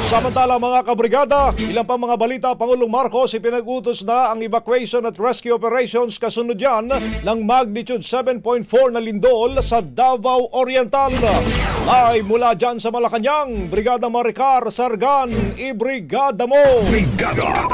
Samantala mga kabrigada, ilang pa mga balita, Pangulong Marcos ipinag-utos na ang evacuation at rescue operations kasunod yan ng magnitude 7.4 na lindol sa Davao Oriental. Ay mula dyan sa Malacanang, Brigada Maricar Sargan, ibrigada mo! Brigada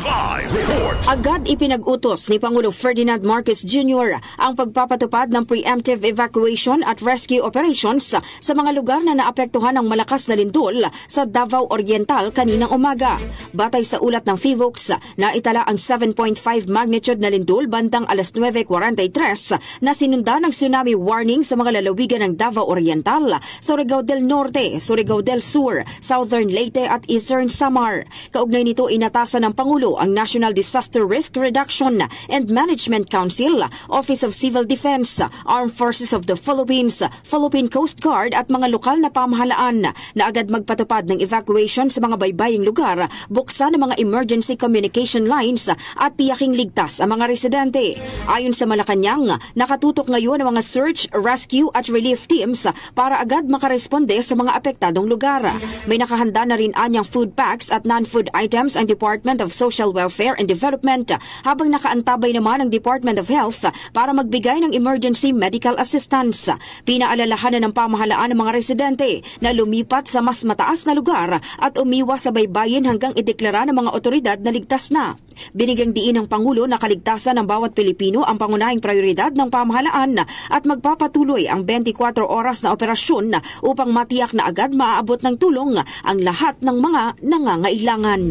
Live Report! Agad ipinag-utos ni Pangulo Ferdinand Marcos Jr. ang pagpapatupad ng preemptive evacuation at rescue operations sa mga lugar na naapektuhan ng malakas na lindol sa Davao Oriental kaninang umaga. Batay sa ulat ng FIVOX, naitala ang 7.5 magnitude na lindol bandang alas 9:43 na sinunda ng tsunami warning sa mga lalawigan ng Davao Oriental, Surigao del Norte, Surigao del Sur, Southern Leyte at Eastern Samar. Kaugnay nito, inatasan ng Pangulo ang National Disaster Risk Reduction and Management Council, Office of Civil Defense, Armed Forces of the Philippines, Philippine Coast Guard at mga lokal na pamahalaan na agad magpatupad ng evacuation sa mga baybaying lugar, buksan ang mga emergency communication lines at tiyaking ligtas ang mga residente. Ayon sa Malacanang, nakatutok ngayon ang mga search, rescue at relief teams para agad makaresponde sa mga apektadong lugar. May nakahanda na rin anyang food packs at non-food items ang Department of Social Welfare and Development, habang nakaantabay naman ang Department of Health para magbigay ng emergency medical assistance. Pinaalalahanan ng pamahalaan ng mga residente na lumipat sa mas mataas na lugar at umiwas sa baybayin hanggang ideklara ng mga otoridad na ligtas na. Binigyang diin ng Pangulo na kaligtasan ng bawat Pilipino ang pangunahing prioridad ng pamahalaan at magpapatuloy ang 24 oras na operasyon upang matiyak na agad maaabot ng tulong ang lahat ng mga nangangailangan.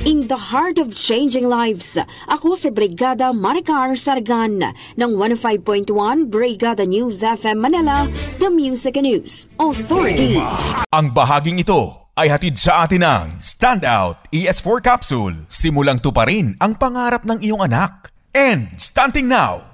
In the heart of changing lives, ako si Brigada Maricar Sargan ng 105.1 Brigada News FM Manila, The Music and News Authority. Ang bahaging ito ay hatid sa atin ng Standout ES4 Capsule. Simulang tuparin ang pangarap ng iyong anak. And stunting now!